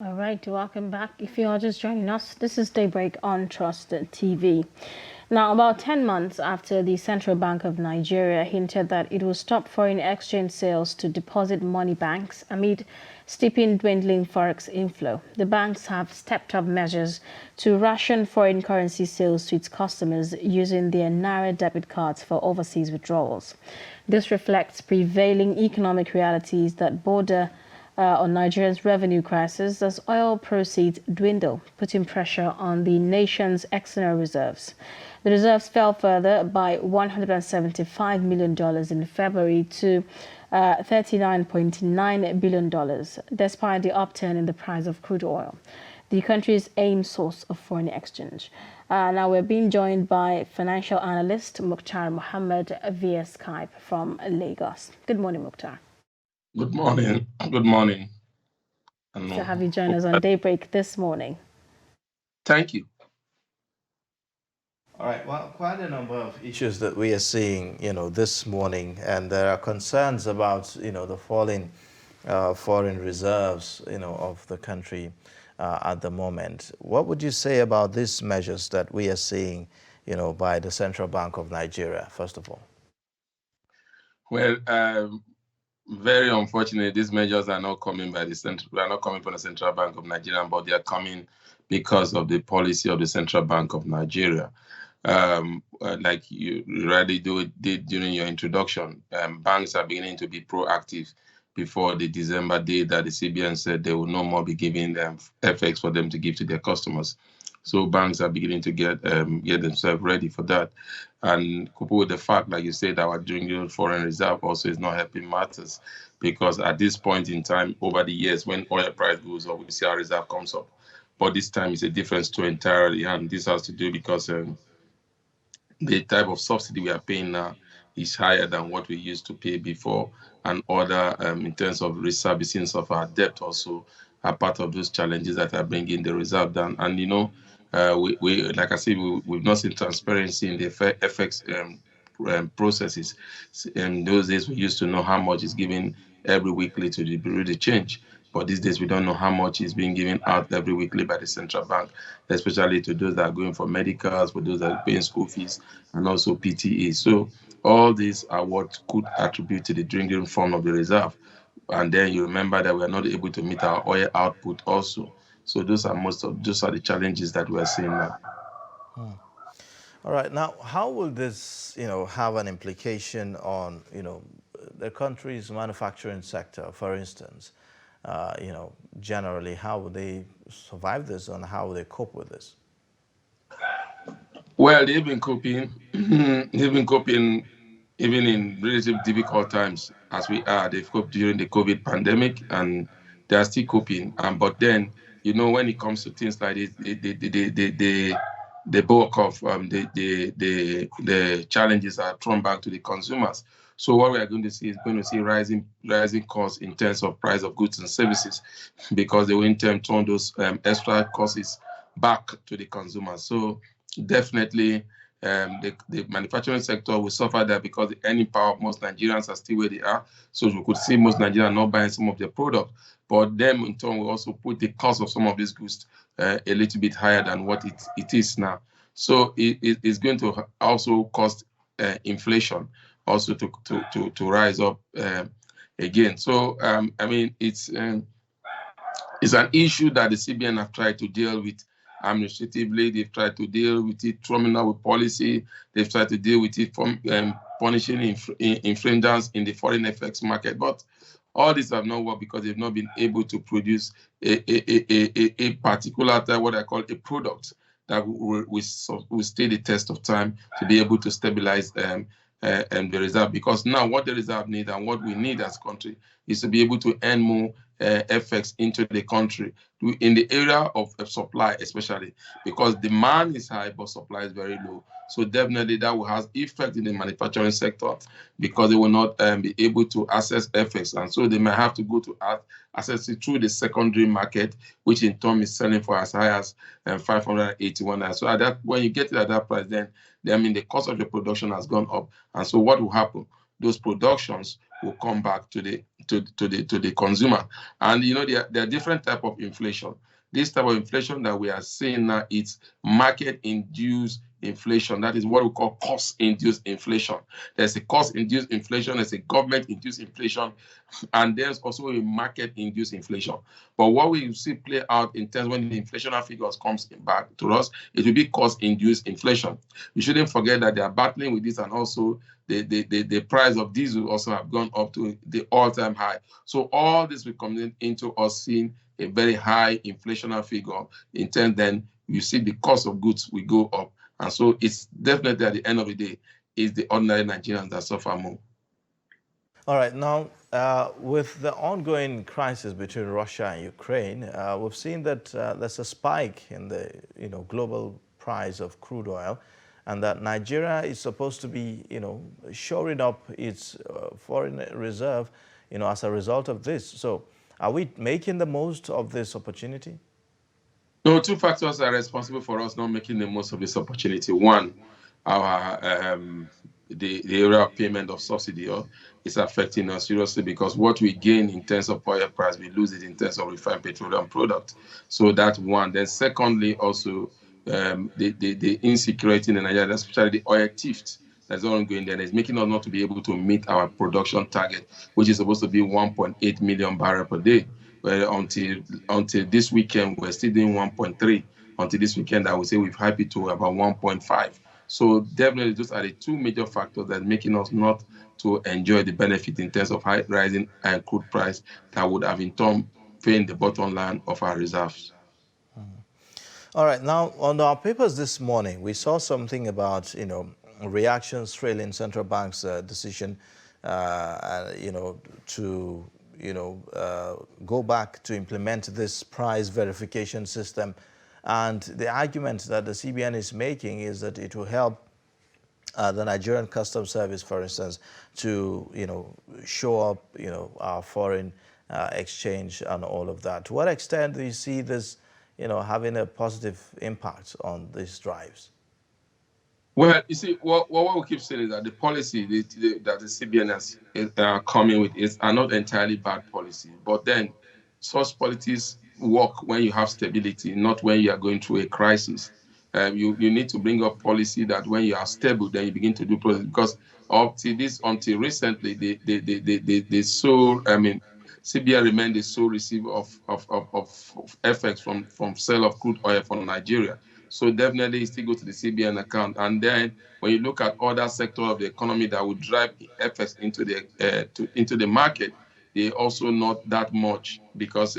All right, welcome back. If you are just joining us, this is Daybreak on Trust TV. Now, about 10 months after the Central Bank of Nigeria hinted that it will stop foreign exchange sales to deposit money banks amid steeping dwindling forex inflow, the banks have stepped up measures to ration foreign currency sales to its customers using their Naira debit cards for overseas withdrawals. This reflects prevailing economic realities that border on Nigeria's revenue crisis as oil proceeds dwindle, putting pressure on the nation's external reserves. The reserves fell further by $175 million in February to $39.9 billion, despite the upturn in the price of crude oil, the country's aim source of foreign exchange. Now we're being joined by financial analyst Mukhtar Mohammed via Skype from Lagos. Good morning, Mukhtar. Good morning. Good morning. To have you join us on Daybreak this morning. Thank you. All right. Well, quite a number of issues that we are seeing, this morning, and there are concerns about, the falling foreign reserves, of the country at the moment. What would you say about these measures that we are seeing, by the Central Bank of Nigeria, first of all? Well, very unfortunately, these measures are not coming by they are not coming from the Central Bank of Nigeria, but they are coming because of the policy of the Central Bank of Nigeria. Like you already did during your introduction, banks are beginning to be proactive before the December date that the CBN said they will no more be giving them FX for them to give to their customers. So banks are beginning to get themselves ready for that. And coupled with the fact, like you said, our dwindling foreign reserve also is not helping matters, because at this point in time, over the years, when oil price goes up, we see our reserve comes up. But this time it's a different story entirely, and this has to do because the type of subsidy we are paying now is higher than what we used to pay before, and other in terms of reservicing of our debt also are part of those challenges that are bringing the reserve down. And we like I said, we've not seen transparency in the FX processes. In those days, we used to know how much is given every weekly to the Bureau de Change. But these days, we don't know how much is being given out every weekly by the central bank, especially to those that are going for medicals, for those that are paying school fees, and also PTE. So all these are what could attribute to the dwindling form of the reserve. And then you remember that we are not able to meet our oil output also. So those are the challenges that we are seeing now. All right. Now, how will this, have an implication on, the country's manufacturing sector, for instance? Generally, how will they survive this and how will they cope with this? Well, they've been coping. They've been coping even in relatively difficult times as we are. They've coped during the COVID pandemic, and they are still coping. But then, when it comes to things like this, the bulk of the challenges are thrown back to the consumers. So what we are going to see rising costs in terms of price of goods and services, because they will in turn turn those extra costs back to the consumers. So definitely, the manufacturing sector will suffer that, because the earning power of most Nigerians are still where they are. So we could see most Nigerians not buying some of their product, but them in turn will also put the cost of some of these goods a little bit higher than what it is now. So it's going to also cost inflation also to rise up again. So it's an issue that the CBN have tried to deal with administratively. They've tried to deal with it, thrown out with policy. They've tried to deal with it from punishing infringers in the foreign FX market. But all this have not worked, because they've not been able to produce a particular type, what I call a product, that will stay the test of time to be able to stabilize the reserve. Because now what the reserve need and what we need as a country is to be able to earn more FX into the country in the area of supply, especially because demand is high but supply is very low. So definitely that will have effect in the manufacturing sector, because they will not be able to access FX, and so they may have to go to access it through the secondary market, which in turn is selling for as high as 581. So at that, when you get it at that price, then the cost of the production has gone up, and so what will happen? Those productions will come back to the consumer. And there are different type of inflation. This type of inflation that we are seeing now, it's market induced inflation. That is what we call cost induced inflation. There's a cost induced inflation, there's a government induced inflation, and there's also a market induced inflation. But what we see play out in terms when the inflationary figures comes back to us, it will be cost induced inflation. You shouldn't forget that they are battling with this, and also the price of diesel also have gone up to the all-time high. So all this will come into us seeing a very high inflationary figure. In turn, then you see the cost of goods will go up. And so it's definitely at the end of the day, it's the ordinary Nigerians that suffer more. All right, now with the ongoing crisis between Russia and Ukraine, we've seen that there's a spike in the global price of crude oil, and that Nigeria is supposed to be shoring up its foreign reserve as a result of this. So are we making the most of this opportunity? No, two factors are responsible for us not making the most of this opportunity. One, our the area of payment of subsidy is affecting us seriously, because what we gain in terms of oil price, we lose it in terms of refined petroleum product. So that's one. Then secondly, also the insecurity in Nigeria, especially the oil theft that's ongoing there, is making us not to be able to meet our production target, which is supposed to be 1.8 million barrels per day. Well, until this weekend, we're still doing 1.3. Until this weekend, I would say we've hyped it to about 1.5. So definitely, those are the two major factors that are making us not to enjoy the benefit in terms of high rising and crude price that would have in turn paying the bottom line of our reserves. All right, now on our papers this morning, we saw something about, reactions trailing central bank's decision, to, go back to implement this price verification system. And the argument that the CBN is making is that it will help the Nigerian Customs Service, for instance, to, show up, our foreign exchange and all of that. To what extent do you see this, having a positive impact on these drives? Well, you see, what we keep saying is that the policy that the CBN is coming with are not entirely bad policy. But then such policies work when you have stability, not when you are going through a crisis. You need to bring up policy that when you are stable, then you begin to do policy. Because until recently, the sole, CBN remained the sole receiver of effects from sale of crude oil from Nigeria. So definitely it still goes to the CBN account. And then when you look at other sectors of the economy that would drive effects into the market, they also not that much, because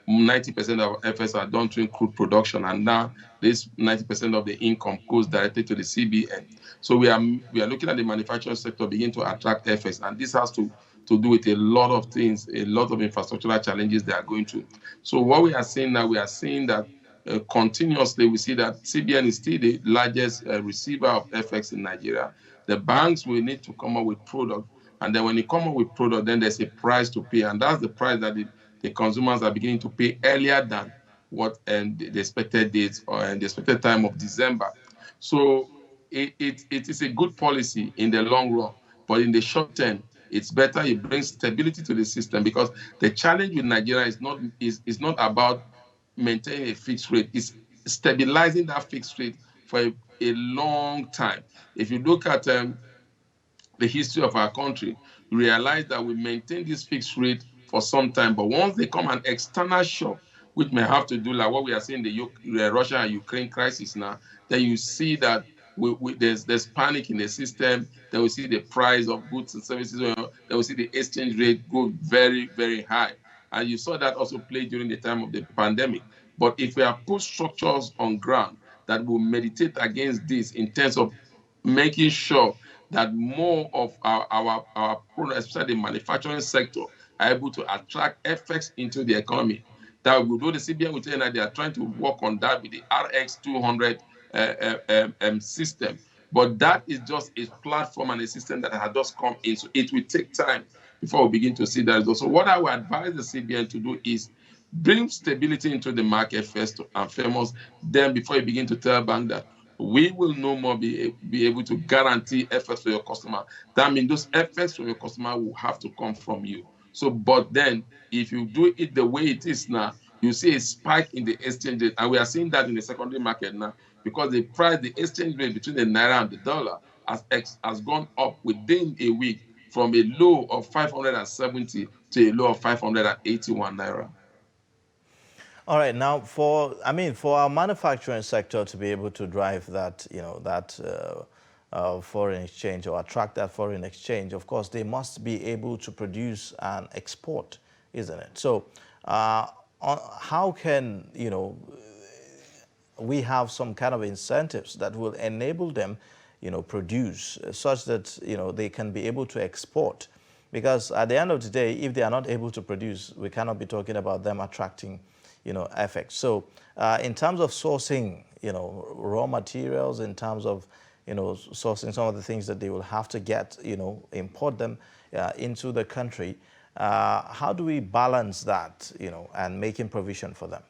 90% of efforts are done through crude production, and now this 90% of the income goes directly to the CBN. So we are looking at the manufacturing sector begin to attract efforts, and this has to do with a lot of things, a lot of infrastructural challenges they are going through. So what we are seeing now, we are seeing that continuously we see that CBN is still the largest receiver of FX in Nigeria. The banks will need to come up with product, and then when you come up with product, then there's a price to pay, and that's the price that the consumers are beginning to pay earlier than what the expected dates or the expected time of December. So it is a good policy in the long run, but in the short term, it's better it brings stability to the system, because the challenge with Nigeria is not about maintaining a fixed rate. It's stabilizing that fixed rate for a long time. If you look at the history of our country, you realize that we maintain this fixed rate for some time, but once they come an external shock, which may have to do like what we are seeing the Russia and Ukraine crisis now, then you see that there's panic in the system. Then we see the price of goods and services. Then we see the exchange rate go very, very high. And you saw that also play during the time of the pandemic. But if we have put structures on ground that will meditate against this in terms of making sure that more of our products, especially the manufacturing sector, are able to attract effects into the economy. That will do the CBN will tell you that they are trying to work on that with the RX 200 system. But that is just a platform and a system that has just come in. So it will take time before we begin to see that result. So what I would advise the CBN to do is bring stability into the market first and foremost. Then before you begin to tell bank that we will no more be able to guarantee FX for your customer. That means those FX for your customer will have to come from you. So, but then if you do it the way it is now, you see a spike in the exchange rate, and we are seeing that in the secondary market now because the exchange rate between the naira and the dollar has gone up within a week from a low of 570 to a low of 581 naira. All right, now for our manufacturing sector to be able to drive that, foreign exchange or attract that foreign exchange, of course, they must be able to produce and export, isn't it? So, how can we have some kind of incentives that will enable them, produce such that they can be able to export? Because at the end of the day, if they are not able to produce, we cannot be talking about them attracting effects. So in terms of sourcing, raw materials, in terms of, sourcing some of the things that they will have to get, import them into the country, how do we balance that, and making provision for them?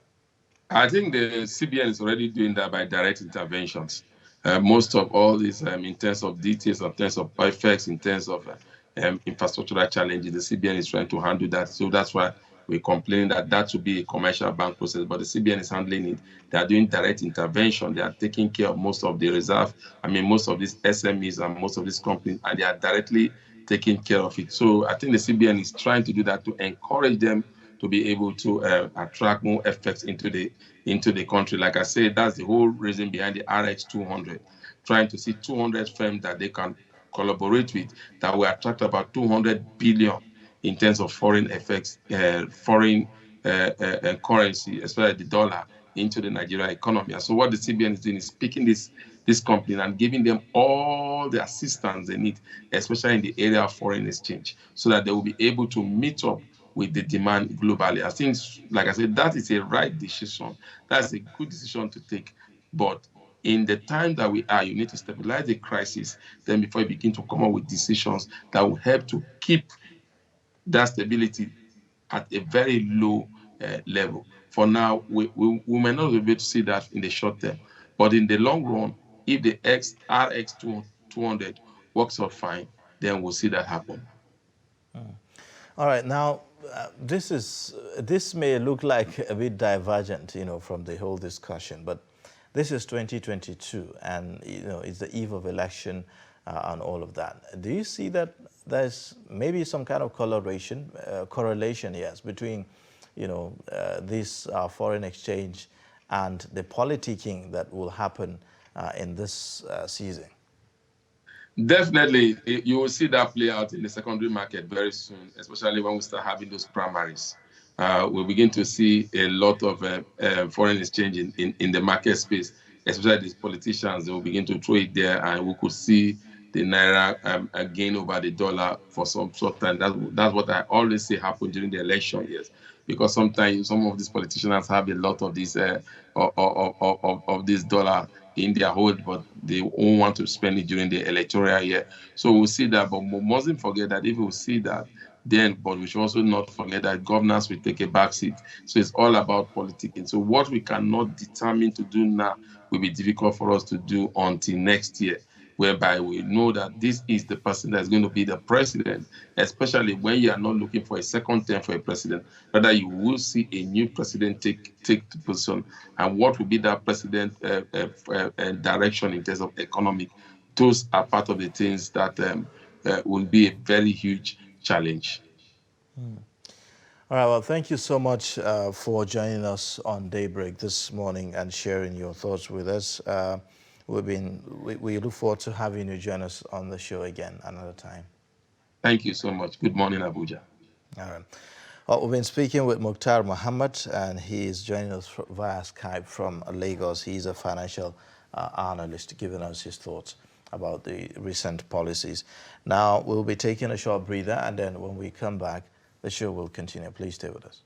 I think the CBN is already doing that by direct interventions. Most of all this, in terms of details, in terms of effects, in terms of infrastructural challenges, the CBN is trying to handle that. So that's why we complain that should be a commercial bank process, but the CBN is handling it. They are doing direct intervention. They are taking care of most of the reserve. Most of these SMEs and most of these companies, and they are directly taking care of it. So I think the CBN is trying to do that to encourage them to be able to attract more effects into the country. Like I said, that's the whole reason behind the RX 200, trying to see 200 firms that they can collaborate with that will attract about 200 billion in terms of foreign effects, foreign currency, especially the dollar, into the Nigerian economy. And so what the CBN is doing is picking this company and giving them all the assistance they need, especially in the area of foreign exchange, so that they will be able to meet up with the demand globally. I think, like I said, that is a right decision. That's a good decision to take. But in the time that we are, you need to stabilize the crisis, then before you begin to come up with decisions that will help to keep that stability at a very low level. For now, we may not be able to see that in the short term, but in the long run, if the RX 200 works out fine, then we'll see that happen. All right, now this may look like a bit divergent, from the whole discussion, but this is 2022, and it's the eve of election and all of that. Do you see that there's maybe some kind of correlation, yes, between this foreign exchange and the politicking that will happen in this season? Definitely, you will see that play out in the secondary market very soon, especially when we start having those primaries. We'll begin to see a lot of foreign exchange in the market space, especially these politicians. They will begin to throw it there, and we could see the naira gain over the dollar for some short time. That's what I always say happened during the election years, because sometimes some of these politicians have a lot of this of this dollar in their hold, but they won't want to spend it during the electoral year. So we'll see that, but we mustn't forget that if we see that, then, but we should also not forget that governance will take a backseat. So it's all about politicking. So what we cannot determine to do now will be difficult for us to do until next year, whereby we know that this is the person that's going to be the president, especially when you are not looking for a second term for a president. Rather, you will see a new president take the position. And what will be that president direction in terms of economic? Those are part of the things that will be a very huge challenge. All right, well, thank you so much for joining us on Daybreak this morning and sharing your thoughts with us. We look forward to having you join us on the show again another time. Thank you so much. Good morning, Abuja. All right. Well, we've been speaking with Mukhtar Muhammad, and he is joining us via Skype from Lagos. He's a financial analyst, giving us his thoughts about the recent policies. Now, we'll be taking a short breather, and then when we come back, the show will continue. Please stay with us.